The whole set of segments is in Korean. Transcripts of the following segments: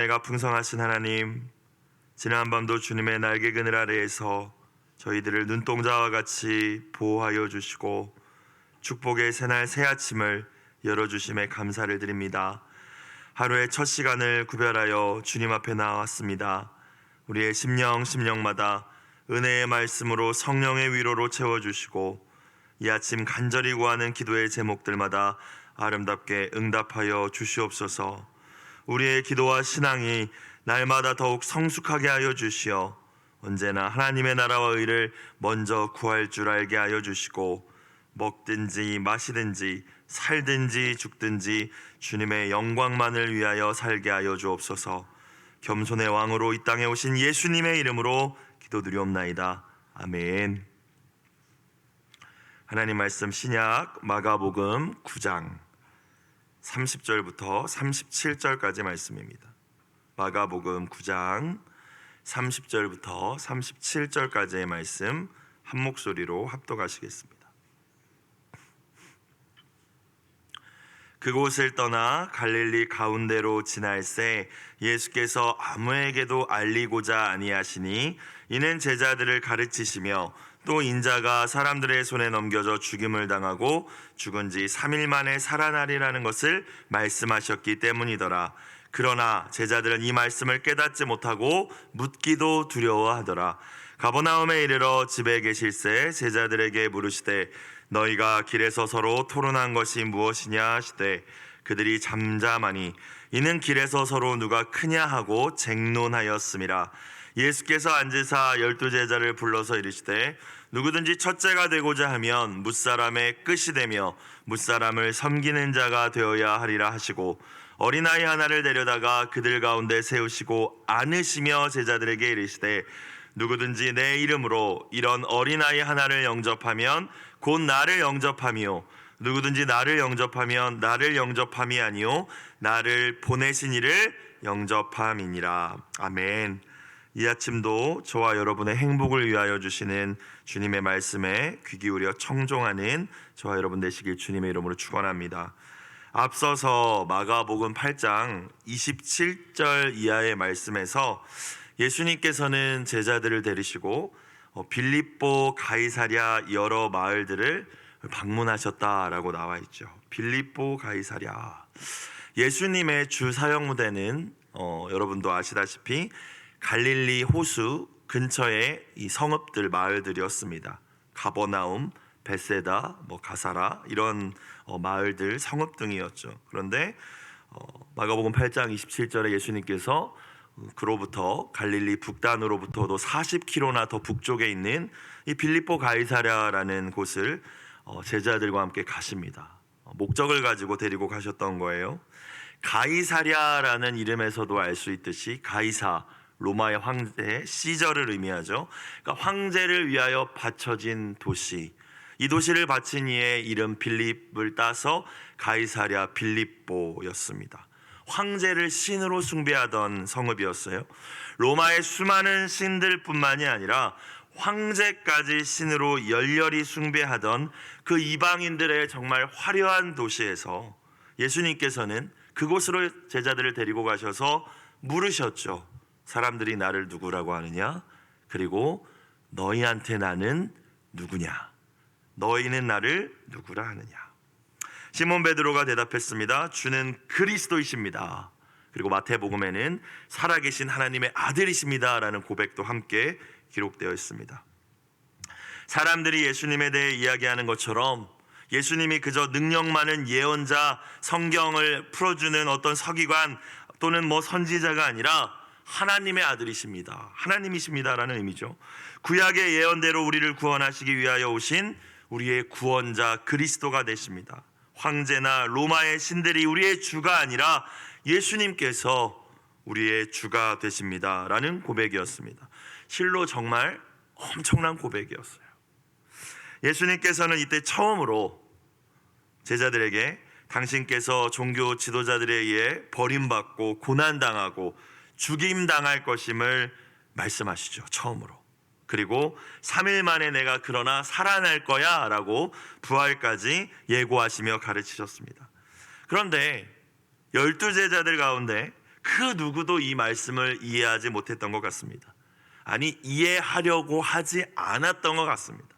내가 풍성하신 하나님, 지난 밤도 주님의 날개 그늘 아래에서 저희들을 눈동자와 같이 보호하여 주시고 축복의 새날 새 아침을 열어주심에 감사를 드립니다. 하루의 첫 시간을 구별하여 주님 앞에 나왔습니다. 우리의 심령마다 은혜의 말씀으로 성령의 위로로 채워주시고 이 아침 간절히 구하는 기도의 제목들마다 아름답게 응답하여 주시옵소서. 우리의 기도와 신앙이 날마다 더욱 성숙하게 하여 주시어 언제나 하나님의 나라와 의를 먼저 구할 줄 알게 하여 주시고 먹든지 마시든지 살든지 죽든지 주님의 영광만을 위하여 살게 하여 주옵소서. 겸손의 왕으로 이 땅에 오신 예수님의 이름으로 기도드리옵나이다. 아멘. 하나님 말씀 신약 마가복음 9장 30절부터 37절까지 말씀입니다. 마가복음 9장 30절부터 37절까지의 말씀 한 목소리로 합독하시겠습니다. 그곳을 떠나 갈릴리 가운데로 지날새 예수께서 아무에게도 알리고자 아니하시니 이는 제자들을 가르치시며 또 인자가 사람들의 손에 넘겨져 죽임을 당하고 죽은 지 3일 만에 살아나리라는 것을 말씀하셨기 때문이더라. 그러나 제자들은 이 말씀을 깨닫지 못하고 묻기도 두려워하더라. 가버나움에 이르러 집에 계실새 제자들에게 물으시되 너희가 길에서 서로 토론한 것이 무엇이냐 하시되 그들이 잠잠하니 이는 길에서 서로 누가 크냐 하고 쟁론하였음이라. 예수께서 앉으사 12제자를 불러서 이르시되 누구든지 첫째가 되고자 하면 뭇사람의 끝이 되며 뭇사람을 섬기는 자가 되어야 하리라 하시고 어린아이 하나를 데려다가 그들 가운데 세우시고 안으시며 제자들에게 이르시되 누구든지 내 이름으로 이런 어린아이 하나를 영접하면 곧 나를 영접하며 누구든지 나를 영접하면 나를 영접함이 아니요 나를 보내신 이를 영접함이니라. 아멘. 이 아침도 저와 여러분의 행복을 위하여 주시는 주님의 말씀에 귀 기울여 청종하는 저와 여러분 되시길 주님의 이름으로 축원합니다. 앞서서 마가복음 8장 27절 이하의 말씀에서 예수님께서는 제자들을 데리시고 빌립보 가이사랴 여러 마을들을 방문하셨다라고 나와 있죠. 빌립보 가이사랴. 예수님의 주 사역 무대는 여러분도 아시다시피 갈릴리 호수 근처의 이 성읍들 마을들이었습니다. 가버나움, 베세다, 가사라 이런 마을들 성읍 등이었죠. 그런데 마가복음 8장 27절에 예수님께서 그로부터 갈릴리 북단으로부터도 40km나 더 북쪽에 있는 이 빌립보 가이사랴라는 곳을 제자들과 함께 가십니다. 목적을 가지고 데리고 가셨던 거예요. 가이사랴라는 이름에서도 알 수 있듯이 가이사 로마의 황제 시저를 의미하죠. 그러니까 황제를 위하여 바쳐진 도시. 이 도시를 바친 이의 이름 빌립을 따서 가이사랴 빌립보였습니다. 황제를 신으로 숭배하던 성읍이었어요. 로마의 수많은 신들뿐만이 아니라 황제까지 신으로 열렬히 숭배하던 그 이방인들의 정말 화려한 도시에서 예수님께서는 그곳으로 제자들을 데리고 가셔서 물으셨죠. 사람들이 나를 누구라고 하느냐? 그리고 너희한테 나는 누구냐? 너희는 나를 누구라 하느냐? 시몬 베드로가 대답했습니다. 주는 그리스도이십니다. 그리고 마태복음에는 살아계신 하나님의 아들이십니다 라는 고백도 함께 기록되어 있습니다. 사람들이 예수님에 대해 이야기하는 것처럼 예수님이 그저 능력 많은 예언자, 성경을 풀어주는 어떤 서기관 또는 선지자가 아니라 하나님의 아들이십니다. 하나님이십니다라는 의미죠. 구약의 예언대로 우리를 구원하시기 위하여 오신 우리의 구원자 그리스도가 되십니다. 황제나 로마의 신들이 우리의 주가 아니라 예수님께서 우리의 주가 되십니다 라는 고백이었습니다. 실로 정말 엄청난 고백이었어요. 예수님께서는 이때 처음으로 제자들에게 당신께서 종교 지도자들에 의해 버림받고 고난당하고 죽임당할 것임을 말씀하시죠. 처음으로. 그리고 3일 만에 내가 그러나 살아날 거야 라고 부활까지 예고하시며 가르치셨습니다. 그런데 12제자들 가운데 그 누구도 이 말씀을 이해하지 못했던 것 같습니다. 아니, 이해하려고 하지 않았던 것 같습니다.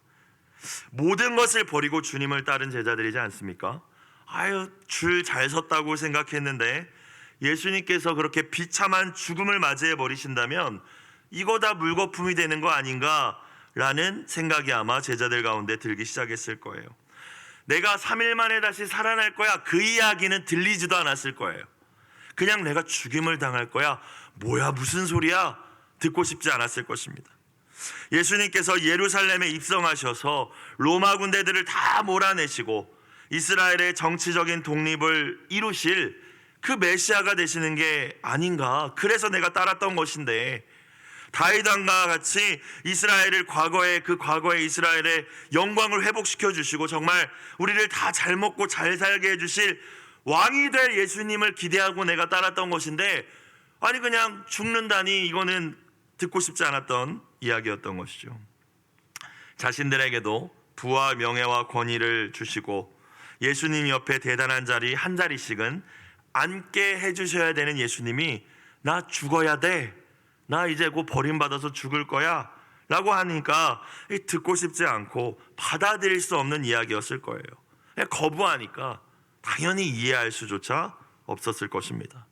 모든 것을 버리고 주님을 따른 제자들이지 않습니까? 아유, 줄 잘 섰다고 생각했는데 예수님께서 그렇게 비참한 죽음을 맞이해 버리신다면 이거 다 물거품이 되는 거 아닌가 라는 생각이 아마 제자들 가운데 들기 시작했을 거예요. 내가 3일 만에 다시 살아날 거야, 그 이야기는 들리지도 않았을 거예요. 그냥 내가 죽임을 당할 거야, 뭐야 무슨 소리야, 듣고 싶지 않았을 것입니다. 예수님께서 예루살렘에 입성하셔서 로마 군대들을 다 몰아내시고 이스라엘의 정치적인 독립을 이루실 그 메시아가 되시는 게 아닌가, 그래서 내가 따랐던 것인데, 다윗 왕과 같이 이스라엘을 과거의 이스라엘의 영광을 회복시켜 주시고 정말 우리를 다 잘 먹고 잘 살게 해주실 왕이 될 예수님을 기대하고 내가 따랐던 것인데, 아니 그냥 죽는다니, 이거는 듣고 싶지 않았던 이야기였던 것이죠. 자신들에게도 부와 명예와 권위를 주시고 예수님 옆에 대단한 자리 한 자리씩은 앉게 해주셔야 되는 예수님이 나 죽어야 돼, 나 이제 곧 버림받아서 죽을 거야 라고 하니까 듣고 싶지 않고 받아들일 수 없는 이야기였을 거예요. 거부하니까 당연히 이해할 수조차 없었을 것입니다.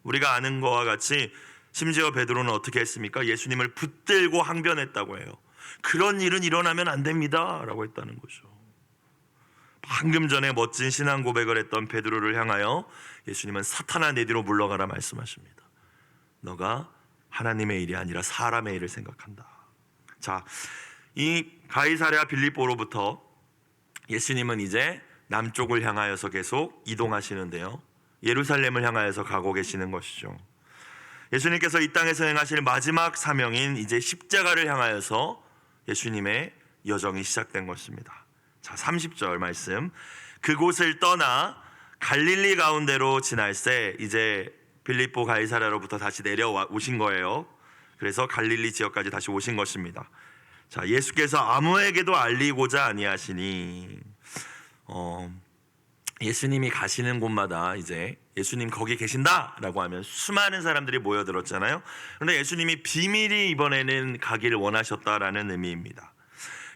우리가 아는 것과 같이 심지어 베드로는 어떻게 했습니까? 예수님을 붙들고 항변했다고 해요. 그런 일은 일어나면 안 됩니다 라고 했다는 거죠. 방금 전에 멋진 신앙 고백을 했던 베드로를 향하여 예수님은 사탄아 내 뒤로 물러가라 말씀하십니다. 너가 하나님의 일이 아니라 사람의 일을 생각한다. 자, 이 가이사랴 빌립보로부터 예수님은 이제 남쪽을 향하여서 계속 이동하시는데요, 예루살렘을 향하여서 가고 계시는 것이죠. 예수님께서 이 땅에서 행하실 마지막 사명인 이제 십자가를 향하여서 예수님의 여정이 시작된 것입니다. 자, 30절 말씀. 그곳을 떠나 갈릴리 가운데로 지날새 이제 빌립보 가이사랴로부터 다시 내려오신 거예요. 그래서 갈릴리 지역까지 다시 오신 것입니다. 자, 예수께서 아무에게도 알리고자 아니하시니, 예수님이 가시는 곳마다 이제 예수님 거기 계신다라고 하면 수많은 사람들이 모여들었잖아요. 그런데 예수님이 비밀이 이번에는 가기를 원하셨다라는 의미입니다.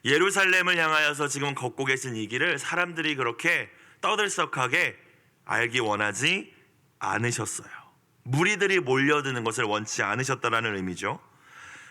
예루살렘을 향하여서 지금 걷고 계신 이 길을 사람들이 그렇게 떠들썩하게 알기 원하지 않으셨어요. 무리들이 몰려드는 것을 원치 않으셨다라는 의미죠.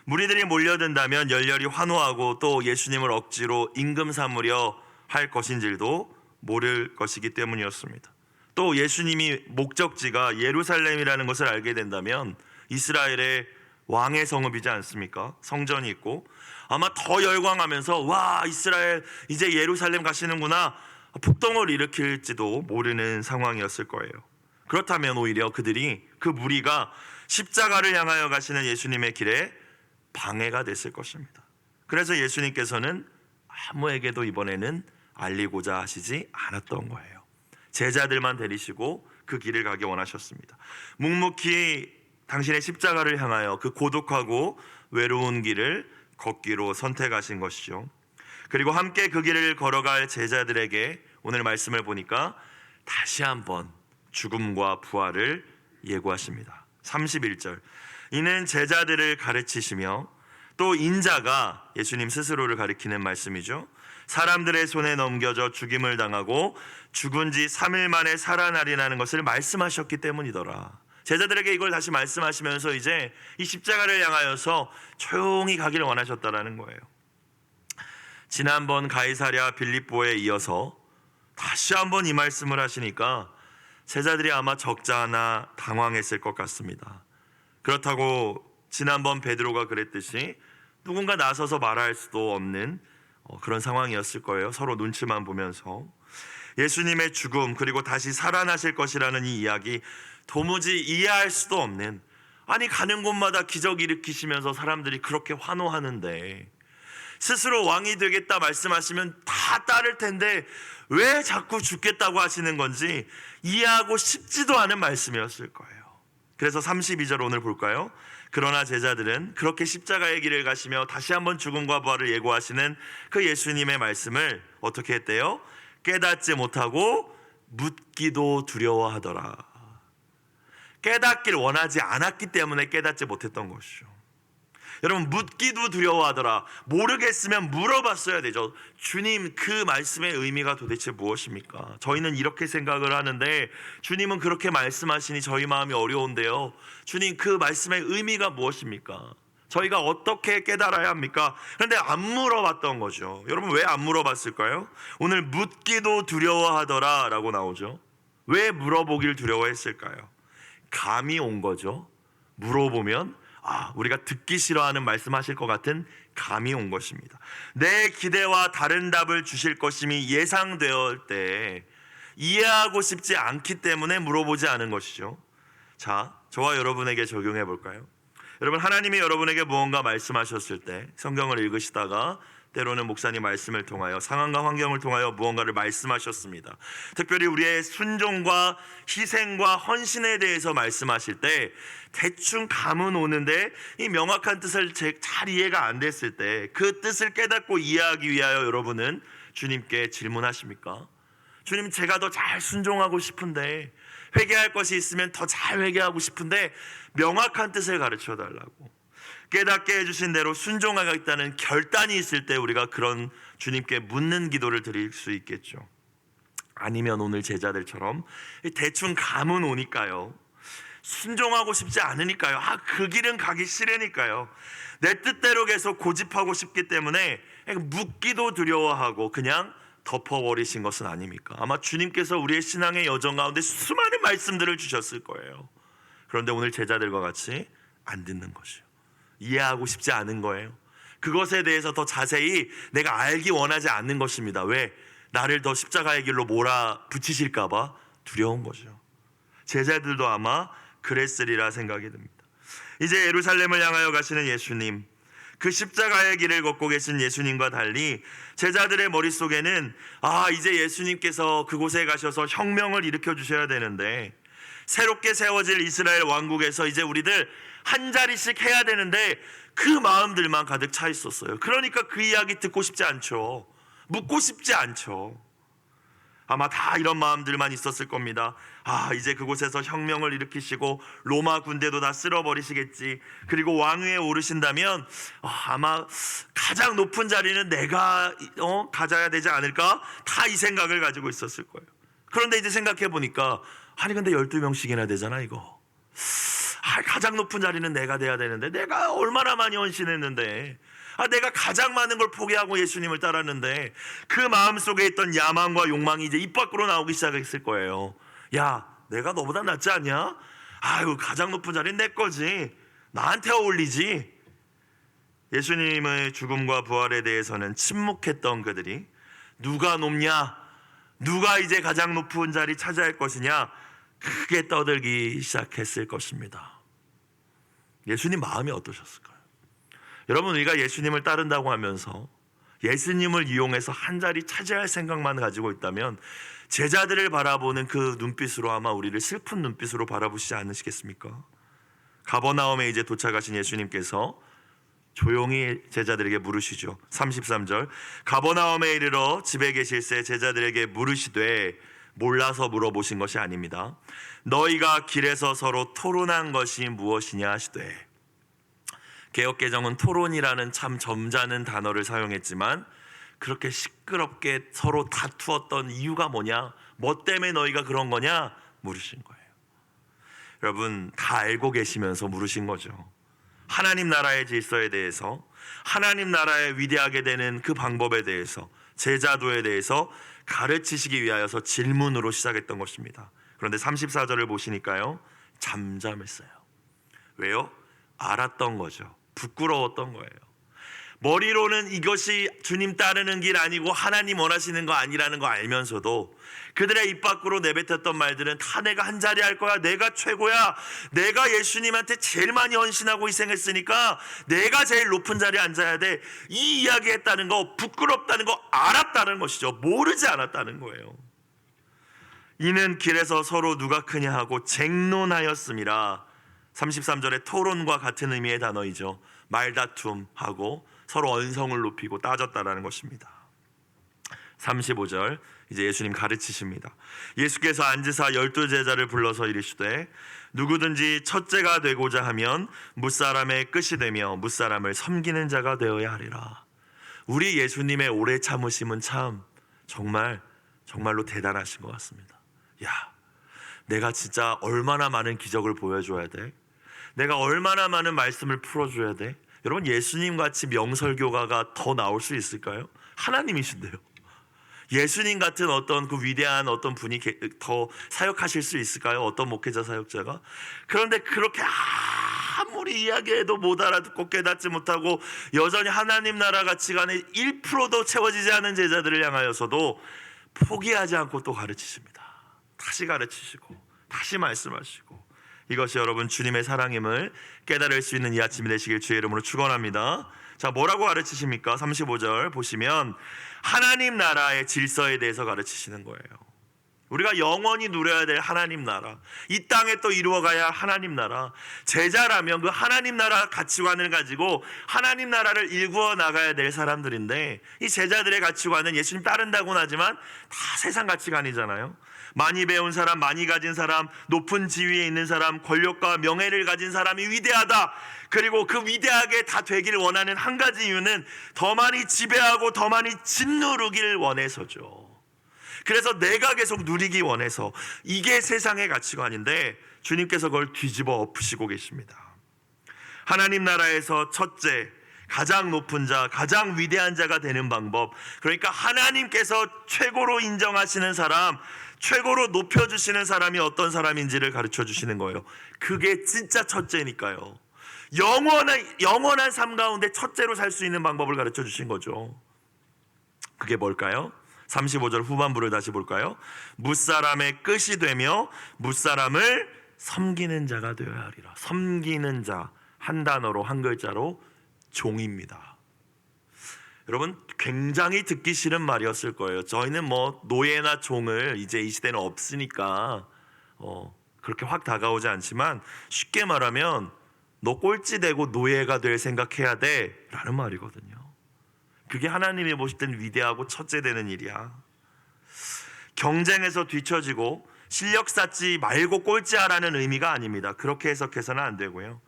무리들이 몰려든다면 열렬히 환호하고 또 예수님을 억지로 임금 삼으려 할 것인지도 모를 것이기 때문이었습니다. 또 예수님이 목적지가 예루살렘이라는 것을 알게 된다면 이스라엘의 왕의 성읍이지 않습니까? 성전이 있고 아마 더 열광하면서 와, 이스라엘 이제 예루살렘 가시는구나, 폭동을 일으킬지도 모르는 상황이었을 거예요. 그렇다면 오히려 그 무리가 십자가를 향하여 가시는 예수님의 길에 방해가 됐을 것입니다. 그래서 예수님께서는 아무에게도 이번에는 알리고자 하시지 않았던 거예요. 제자들만 데리시고 그 길을 가기 원하셨습니다. 묵묵히 당신의 십자가를 향하여 그 고독하고 외로운 길을 걷기로 선택하신 것이죠. 그리고 함께 그 길을 걸어갈 제자들에게 오늘 말씀을 보니까 다시 한번 죽음과 부활을 예고하십니다. 31절. 이는 제자들을 가르치시며 또 인자가, 예수님 스스로를 가리키는 말씀이죠, 사람들의 손에 넘겨져 죽임을 당하고 죽은 지 3일 만에 살아나리라는 것을 말씀하셨기 때문이더라. 제자들에게 이걸 다시 말씀하시면서 이제 이 십자가를 향하여서 조용히 가기를 원하셨다라는 거예요. 지난번 가이사랴 빌립보에 이어서 다시 한번 이 말씀을 하시니까 제자들이 아마 적잖아 당황했을 것 같습니다. 그렇다고 지난번 베드로가 그랬듯이 누군가 나서서 말할 수도 없는 그런 상황이었을 거예요. 서로 눈치만 보면서 예수님의 죽음 그리고 다시 살아나실 것이라는 이 이야기 도무지 이해할 수도 없는, 아니 가는 곳마다 기적 일으키시면서 사람들이 그렇게 환호하는데 스스로 왕이 되겠다 말씀하시면 다 따를 텐데 왜 자꾸 죽겠다고 하시는 건지 이해하고 싶지도 않은 말씀이었을 거예요. 그래서 32절 오늘 볼까요? 그러나 제자들은 그렇게 십자가의 길을 가시며 다시 한번 죽음과 부활을 예고하시는 그 예수님의 말씀을 어떻게 했대요? 깨닫지 못하고 묻기도 두려워하더라. 깨닫길 원하지 않았기 때문에 깨닫지 못했던 것이죠. 여러분, 묻기도 두려워하더라. 모르겠으면 물어봤어야 되죠. 주님, 그 말씀의 의미가 도대체 무엇입니까? 저희는 이렇게 생각을 하는데 주님은 그렇게 말씀하시니 저희 마음이 어려운데요. 주님, 그 말씀의 의미가 무엇입니까? 저희가 어떻게 깨달아야 합니까? 그런데 안 물어봤던 거죠. 여러분, 왜 안 물어봤을까요? 오늘 묻기도 두려워하더라 라고 나오죠. 왜 물어보길 두려워했을까요? 감이 온 거죠. 물어보면 우리가 듣기 싫어하는 말씀하실 것 같은 감이 온 것입니다. 내 기대와 다른 답을 주실 것임이 예상되었을 때 이해하고 싶지 않기 때문에 물어보지 않은 것이죠. 자, 저와 여러분에게 적용해 볼까요? 여러분, 하나님이 여러분에게 무언가 말씀하셨을 때 성경을 읽으시다가 때로는 목사님 말씀을 통하여 상황과 환경을 통하여 무언가를 말씀하셨습니다. 특별히 우리의 순종과 희생과 헌신에 대해서 말씀하실 때 대충 감은 오는데 이 명확한 뜻을 잘 이해가 안 됐을 때 그 뜻을 깨닫고 이해하기 위하여 여러분은 주님께 질문하십니까? 주님, 제가 더 잘 순종하고 싶은데, 회개할 것이 있으면 더 잘 회개하고 싶은데 명확한 뜻을 가르쳐 달라고, 깨닫게 해주신 대로 순종하겠다는 결단이 있을 때 우리가 그런 주님께 묻는 기도를 드릴 수 있겠죠. 아니면 오늘 제자들처럼 대충 감은 오니까요, 순종하고 싶지 않으니까요, 그 길은 가기 싫으니까요, 내 뜻대로 계속 고집하고 싶기 때문에 묻기도 두려워하고 그냥 덮어버리신 것은 아닙니까? 아마 주님께서 우리의 신앙의 여정 가운데 수많은 말씀들을 주셨을 거예요. 그런데 오늘 제자들과 같이 안 듣는 것이요, 이해하고 싶지 않은 거예요. 그것에 대해서 더 자세히 내가 알기 원하지 않는 것입니다. 왜? 나를 더 십자가의 길로 몰아붙이실까 봐 두려운 거죠. 제자들도 아마 그랬으리라 생각이 듭니다. 이제 예루살렘을 향하여 가시는 예수님, 그 십자가의 길을 걷고 계신 예수님과 달리 제자들의 머릿속에는 이제 예수님께서 그곳에 가셔서 혁명을 일으켜 주셔야 되는데, 새롭게 세워질 이스라엘 왕국에서 이제 우리들 한 자리씩 해야 되는데 그 마음들만 가득 차 있었어요. 그러니까 그 이야기 듣고 싶지 않죠. 묻고 싶지 않죠. 아마 다 이런 마음들만 있었을 겁니다. 이제 그곳에서 혁명을 일으키시고 로마 군대도 다 쓸어버리시겠지. 그리고 왕위에 오르신다면 아마 가장 높은 자리는 내가 가져야 되지 않을까? 다 이 생각을 가지고 있었을 거예요. 그런데 이제 생각해 보니까 근데 12명씩이나 되잖아 이거. 가장 높은 자리는 내가 돼야 되는데 내가 얼마나 많이 헌신했는데, 내가 가장 많은 걸 포기하고 예수님을 따랐는데, 그 마음속에 있던 야망과 욕망이 이제 입 밖으로 나오기 시작했을 거예요. 야, 내가 너보다 낫지 않냐? 가장 높은 자리는 내 거지, 나한테 어울리지. 예수님의 죽음과 부활에 대해서는 침묵했던 그들이 누가 높냐, 누가 이제 가장 높은 자리 차지할 것이냐, 크게 떠들기 시작했을 것입니다. 예수님 마음이 어떠셨을까요? 여러분, 우리가 예수님을 따른다고 하면서 예수님을 이용해서 한 자리 차지할 생각만 가지고 있다면 제자들을 바라보는 그 눈빛으로 아마 우리를 슬픈 눈빛으로 바라보시지 않으시겠습니까? 가버나움에 이제 도착하신 예수님께서 조용히 제자들에게 물으시죠. 33절, 가버나움에 이르러 집에 계실새 제자들에게 물으시되, 몰라서 물어보신 것이 아닙니다. 너희가 길에서 서로 토론한 것이 무엇이냐 하시되. 개역개정은 토론이라는 참 점잖은 단어를 사용했지만 그렇게 시끄럽게 서로 다투었던 이유가 뭐냐, 뭐 때문에 너희가 그런 거냐 물으신 거예요. 여러분, 다 알고 계시면서 물으신 거죠. 하나님 나라의 질서에 대해서, 하나님 나라에 위대하게 되는 그 방법에 대해서, 제자도에 대해서 가르치시기 위하여서 질문으로 시작했던 것입니다. 그런데 34절을 보시니까요, 잠잠했어요. 왜요? 알았던 거죠. 부끄러웠던 거예요. 머리로는 이것이 주님 따르는 길 아니고 하나님 원하시는 거 아니라는 거 알면서도 그들의 입 밖으로 내뱉었던 말들은 다 내가 한 자리 할 거야, 내가 최고야, 내가 예수님한테 제일 많이 헌신하고 희생했으니까 내가 제일 높은 자리에 앉아야 돼, 이 이야기 했다는 거, 부끄럽다는 거 알았다는 것이죠. 모르지 않았다는 거예요. 이는 길에서 서로 누가 크냐 하고 쟁론하였음이라. 33절의 토론과 같은 의미의 단어이죠. 말다툼하고 서로 언성을 높이고 따졌다라는 것입니다. 35절 이제 예수님 가르치십니다. 예수께서 앉으사 12제자를 불러서 이르시되 누구든지 첫째가 되고자 하면 무사람의 끝이 되며 무사람을 섬기는 자가 되어야 하리라. 우리 예수님의 오래 참으심은 참 정말로 대단하신 것 같습니다. 야, 내가 진짜 얼마나 많은 기적을 보여줘야 돼? 내가 얼마나 많은 말씀을 풀어줘야 돼? 여러분, 예수님 같이 명설교가가 더 나올 수 있을까요? 하나님이신데요. 예수님 같은 어떤 그 위대한 어떤 분이 더 사역하실 수 있을까요? 어떤 목회자 사역자가? 그런데 그렇게 아무리 이야기해도 못 알아듣고 깨닫지 못하고 여전히 하나님 나라 가치관에 1%도 채워지지 않은 제자들을 향하여서도 포기하지 않고 또 가르치십니다. 다시 가르치시고 다시 말씀하시고, 이것이 여러분 주님의 사랑임을 깨달을 수 있는 이 아침이 되시길 주의 이름으로 축원합니다. 자, 뭐라고 가르치십니까? 35절 보시면 하나님 나라의 질서에 대해서 가르치시는 거예요. 우리가 영원히 누려야 될 하나님 나라, 이 땅에 또 이루어가야 할 하나님 나라, 제자라면 그 하나님 나라 가치관을 가지고 하나님 나라를 일구어 나가야 될 사람들인데, 이 제자들의 가치관은 예수님 따른다고는 하지만 다 세상 가치관이잖아요. 많이 배운 사람, 많이 가진 사람, 높은 지위에 있는 사람, 권력과 명예를 가진 사람이 위대하다. 그리고 그 위대하게 다 되기를 원하는 한 가지 이유는 더 많이 지배하고 더 많이 짓누르기를 원해서죠. 그래서 내가 계속 누리기 원해서, 이게 세상의 가치관인데 주님께서 그걸 뒤집어 엎으시고 계십니다. 하나님 나라에서 첫째, 가장 높은 자, 가장 위대한 자가 되는 방법, 그러니까 하나님께서 최고로 인정하시는 사람, 최고로 높여주시는 사람이 어떤 사람인지를 가르쳐 주시는 거예요. 그게 진짜 첫째니까요. 영원한 삶 가운데 첫째로 살 수 있는 방법을 가르쳐 주신 거죠. 그게 뭘까요? 35절 후반부를 다시 볼까요? 무사람의 끝이 되며 무사람을 섬기는 자가 되어야 하리라. 섬기는 자, 한 단어로, 한 글자로 종입니다. 여러분, 굉장히 듣기 싫은 말이었을 거예요. 저희는 뭐 노예나 종을 이제 이 시대는 없으니까 그렇게 확 다가오지 않지만, 쉽게 말하면 너 꼴찌 되고 노예가 될 생각해야 돼 라는 말이거든요. 그게 하나님이 보실 땐 위대하고 첫째 되는 일이야. 경쟁에서 뒤처지고 실력 쌓지 말고 꼴찌하라는 의미가 아닙니다. 그렇게 해석해서는 안 되고요.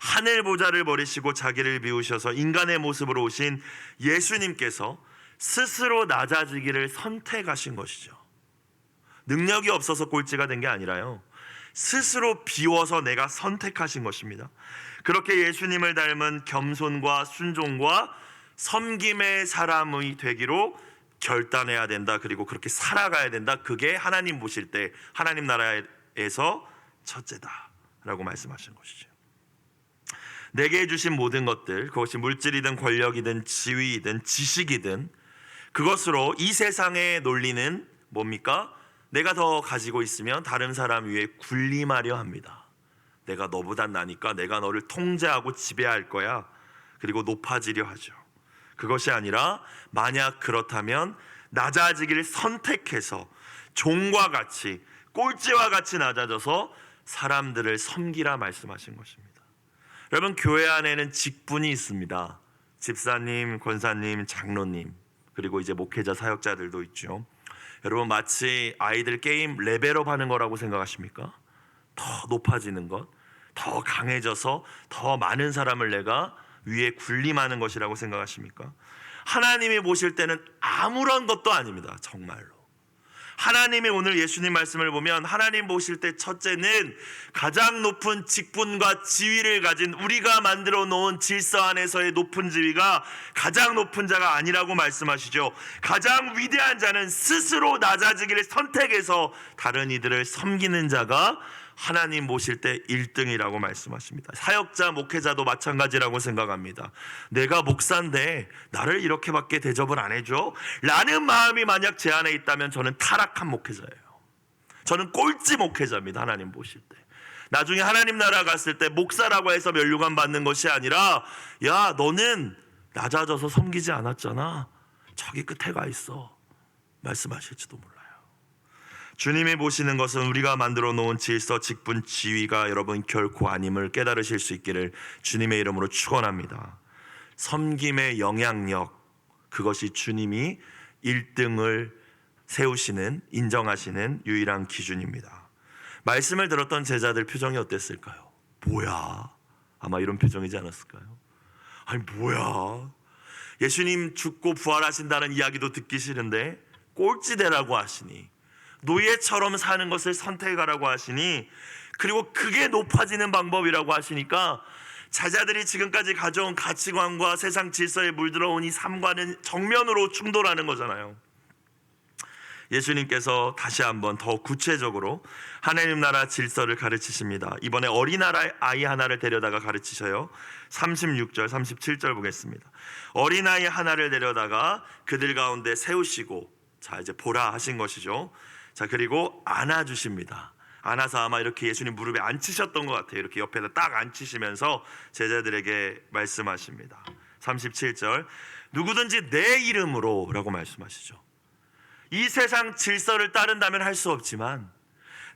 하늘 보좌를 버리시고 자기를 비우셔서 인간의 모습으로 오신 예수님께서 스스로 낮아지기를 선택하신 것이죠. 능력이 없어서 꼴찌가 된 게 아니라요, 스스로 비워서 내가 선택하신 것입니다. 그렇게 예수님을 닮은 겸손과 순종과 섬김의 사람이 되기로 결단해야 된다. 그리고 그렇게 살아가야 된다. 그게 하나님 보실 때 하나님 나라에서 첫째다라고 말씀하신 것이죠. 내게 주신 모든 것들, 그것이 물질이든 권력이든 지위이든 지식이든, 그것으로 이 세상의 논리는 뭡니까? 내가 더 가지고 있으면 다른 사람 위에 군림하려 합니다. 내가 너보단 나니까 내가 너를 통제하고 지배할 거야. 그리고 높아지려 하죠. 그것이 아니라 만약 그렇다면 낮아지기를 선택해서 종과 같이, 꼴찌와 같이 낮아져서 사람들을 섬기라 말씀하신 것입니다. 여러분, 교회 안에는 직분이 있습니다. 집사님, 권사님, 장로님, 그리고 이제 목회자, 사역자들도 있죠. 여러분, 마치 아이들 게임 레벨업 하는 거라고 생각하십니까? 더 높아지는 것, 더 강해져서 더 많은 사람을 내가 위에 군림하는 것이라고 생각하십니까? 하나님이 보실 때는 아무런 것도 아닙니다. 정말로. 하나님이 오늘 예수님 말씀을 보면 하나님 보실 때 첫째는 가장 높은 직분과 지위를 가진, 우리가 만들어 놓은 질서 안에서의 높은 지위가 가장 높은 자가 아니라고 말씀하시죠. 가장 위대한 자는 스스로 낮아지기를 선택해서 다른 이들을 섬기는 자가 하나님 보실 때 1등이라고 말씀하십니다. 사역자, 목회자도 마찬가지라고 생각합니다. 내가 목사인데 나를 이렇게밖에 대접을 안 해줘? 라는 마음이 만약 제 안에 있다면 저는 타락한 목회자예요. 저는 꼴찌 목회자입니다. 하나님 보실 때. 나중에 하나님 나라 갔을 때 목사라고 해서 면류관 받는 것이 아니라, 야, 너는 낮아져서 섬기지 않았잖아, 저기 끝에 가 있어, 말씀하실지도 몰라요. 주님이 보시는 것은 우리가 만들어 놓은 질서, 직분, 지위가 여러분 결코 아님을 깨달으실 수 있기를 주님의 이름으로 축원합니다. 섬김의 영향력, 그것이 주님이 1등을 세우시는, 인정하시는 유일한 기준입니다. 말씀을 들었던 제자들 표정이 어땠을까요? 뭐야? 아마 이런 표정이지 않았을까요? 아니 뭐야? 예수님 죽고 부활하신다는 이야기도 듣기 싫은데 꼴찌되라고 하시니, 노예처럼 사는 것을 선택하라고 하시니, 그리고 그게 높아지는 방법이라고 하시니까 제자들이 지금까지 가져온 가치관과 세상 질서에 물들어온 이 삶과는 정면으로 충돌하는 거잖아요. 예수님께서 다시 한번 더 구체적으로 하나님 나라 질서를 가르치십니다. 이번에 어린아이 하나를 데려다가 가르치셔요. 36절 37절 보겠습니다. 어린아이 하나를 데려다가 그들 가운데 세우시고, 자 이제 보라 하신 것이죠. 자 그리고 안아주십니다. 안아서 아마 이렇게 예수님 무릎에 앉히셨던 것 같아요. 이렇게 옆에다 딱 앉히시면서 제자들에게 말씀하십니다. 37절, 누구든지 내 이름으로 라고 말씀하시죠. 이 세상 질서를 따른다면 할 수 없지만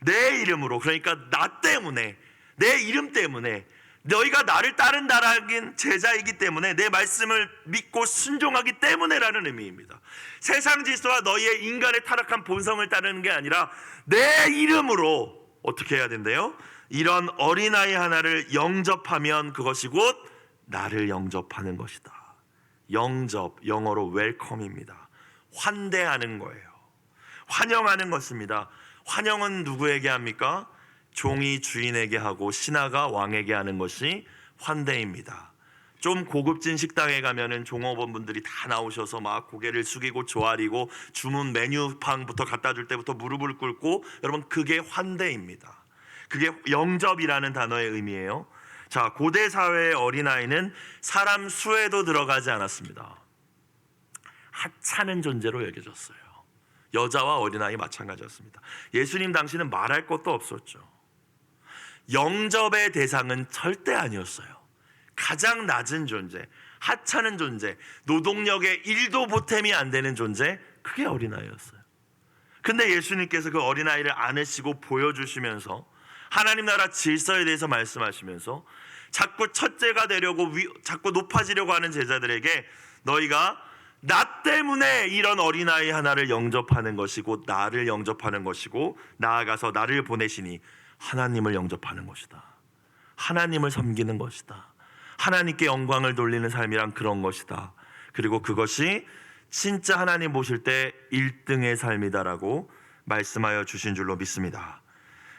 내 이름으로, 그러니까 나 때문에, 내 이름 때문에, 너희가 나를 따른다라는 제자이기 때문에, 내 말씀을 믿고 순종하기 때문에라는 의미입니다. 세상 질서와 너희의 인간의 타락한 본성을 따르는 게 아니라 내 이름으로 어떻게 해야 된대요? 이런 어린아이 하나를 영접하면 그것이 곧 나를 영접하는 것이다. 영접, 영어로 웰컴입니다. 환대하는 거예요. 환영하는 것입니다. 환영은 누구에게 합니까? 종이 주인에게 하고 신하가 왕에게 하는 것이 환대입니다. 좀 고급진 식당에 가면은 종업원분들이 다 나오셔서 막 고개를 숙이고 조아리고 주문 메뉴판부터 갖다 줄 때부터 무릎을 꿇고, 여러분 그게 환대입니다. 그게 영접이라는 단어의 의미예요. 자, 고대 사회의 어린아이는 사람 수에도 들어가지 않았습니다. 하찮은 존재로 여겨졌어요. 여자와 어린아이 마찬가지였습니다. 예수님 당시는 말할 것도 없었죠. 영접의 대상은 절대 아니었어요. 가장 낮은 존재, 하찮은 존재, 노동력의 1도 보탬이 안 되는 존재, 그게 어린아이였어요. 근데 예수님께서 그 어린아이를 안으시고 보여주시면서 하나님 나라 질서에 대해서 말씀하시면서 자꾸 첫째가 되려고 자꾸 높아지려고 하는 제자들에게, 너희가 나 때문에 이런 어린아이 하나를 영접하는 것이고 나를 영접하는 것이고, 나아가서 나를 보내시니 하나님을 영접하는 것이다. 하나님을 섬기는 것이다. 하나님께 영광을 돌리는 삶이란 그런 것이다. 그리고 그것이 진짜 하나님 보실 때 1등의 삶이다라고 말씀하여 주신 줄로 믿습니다.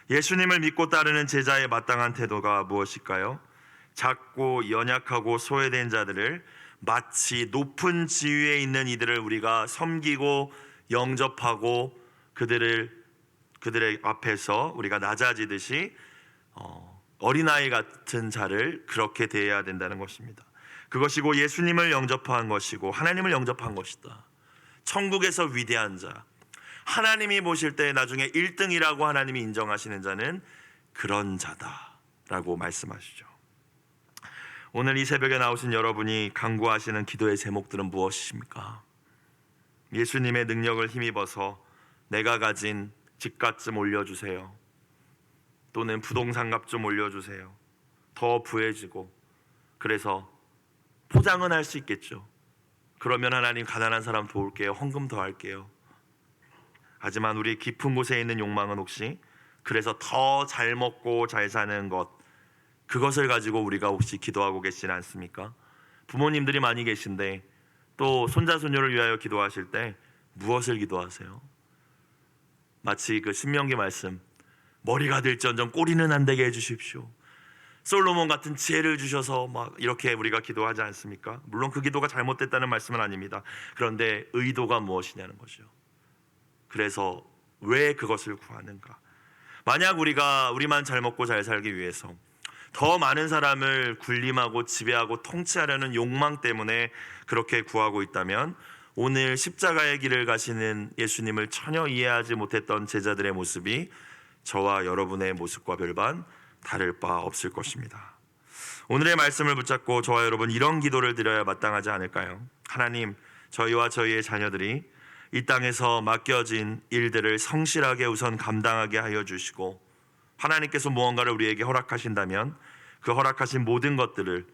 예수님을 믿고 따르는 제자의 마땅한 태도가 무엇일까요? 작고 연약하고 소외된 자들을, 마치 높은 지위에 있는 이들을 우리가 섬기고 영접하고 그들의 앞에서 우리가 낮아지듯이 어린아이 같은 자를 그렇게 대해야 된다는 것입니다. 그것이고 예수님을 영접한 것이고 하나님을 영접한 것이다. 천국에서 위대한 자, 하나님이 보실 때 나중에 1등이라고 하나님이 인정하시는 자는 그런 자다라고 말씀하시죠. 오늘 이 새벽에 나오신 여러분이 간구하시는 기도의 제목들은 무엇이십니까? 예수님의 능력을 힘입어서 내가 가진 집값 좀 올려주세요. 또는 부동산 값 좀 올려주세요. 더 부해지고, 그래서 포장은 할 수 있겠죠. 그러면 하나님 가난한 사람 도울게요. 헌금 더 할게요. 하지만 우리 깊은 곳에 있는 욕망은 혹시 그래서 더 잘 먹고 잘 사는 것, 그것을 가지고 우리가 혹시 기도하고 계시지 않습니까? 부모님들이 많이 계신데 또 손자 손녀를 위하여 기도하실 때 무엇을 기도하세요? 마치 그 신명기 말씀, 머리가 될지언정 꼬리는 안 되게 해주십시오. 솔로몬 같은 지혜를 주셔서 막 이렇게 우리가 기도하지 않습니까? 물론 그 기도가 잘못됐다는 말씀은 아닙니다. 그런데 의도가 무엇이냐는 거죠. 그래서 왜 그것을 구하는가? 만약 우리만 잘 먹고 잘 살기 위해서 더 많은 사람을 군림하고 지배하고 통치하려는 욕망 때문에 그렇게 구하고 있다면, 오늘 십자가의 길을 가시는 예수님을 전혀 이해하지 못했던 제자들의 모습이 저와 여러분의 모습과 별반 다를 바 없을 것입니다. 오늘의 말씀을 붙잡고 저와 여러분 이런 기도를 드려야 마땅하지 않을까요? 하나님, 저희와 저희의 자녀들이 이 땅에서 맡겨진 일들을 성실하게 우선 감당하게 하여 주시고, 하나님께서 무언가를 우리에게 허락하신다면 그 허락하신 모든 것들을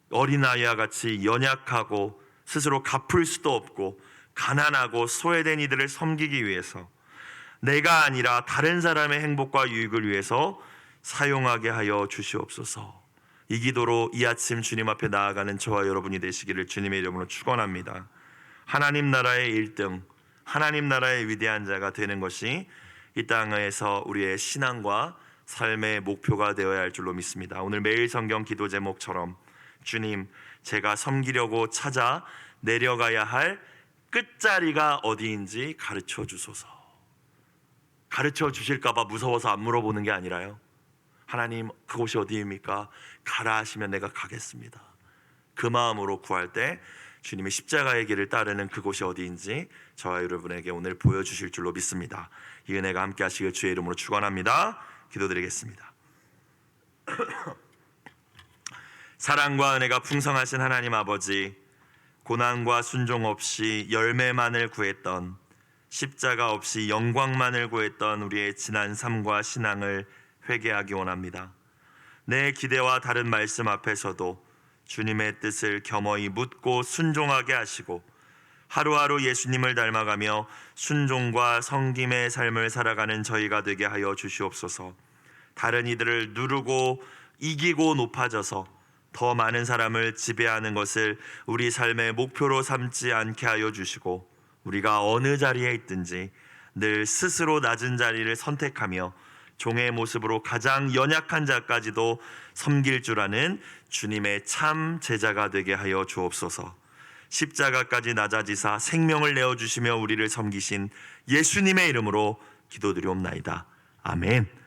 어린아이와 같이 연약하고 스스로 갚을 수도 없고 가난하고 소외된 이들을 섬기기 위해서, 내가 아니라 다른 사람의 행복과 유익을 위해서 사용하게 하여 주시옵소서. 이 기도로 이 아침 주님 앞에 나아가는 저와 여러분이 되시기를 주님의 이름으로 축원합니다. 하나님 나라의 1등, 하나님 나라의 위대한 자가 되는 것이 이 땅에서 우리의 신앙과 삶의 목표가 되어야 할 줄로 믿습니다. 오늘 매일 성경 기도 제목처럼 주님, 제가 섬기려고 찾아 내려가야 할 끝자리가 어디인지 가르쳐 주소서. 가르쳐 주실까 봐 무서워서 안 물어보는 게 아니라요, 하나님 그곳이 어디입니까? 가라 하시면 내가 가겠습니다. 그 마음으로 구할 때 주님의 십자가의 길을 따르는 그곳이 어디인지 저와 여러분에게 오늘 보여주실 줄로 믿습니다. 이 은혜가 함께 하시길 주의 이름으로 축원합니다. 기도드리겠습니다. 사랑과 은혜가 풍성하신 하나님 아버지, 고난과 순종 없이 열매만을 구했던, 십자가 없이 영광만을 구했던 우리의 지난 삶과 신앙을 회개하기 원합니다. 내 기대와 다른 말씀 앞에서도 주님의 뜻을 겸허히 묻고 순종하게 하시고 하루하루 예수님을 닮아가며 순종과 섬김의 삶을 살아가는 저희가 되게 하여 주시옵소서. 다른 이들을 누르고 이기고 높아져서 더 많은 사람을 지배하는 것을 우리 삶의 목표로 삼지 않게 하여 주시고, 우리가 어느 자리에 있든지 늘 스스로 낮은 자리를 선택하며 종의 모습으로 가장 연약한 자까지도 섬길 줄 아는 주님의 참 제자가 되게 하여 주옵소서. 십자가까지 낮아지사 생명을 내어주시며 우리를 섬기신 예수님의 이름으로 기도드리옵나이다. 아멘.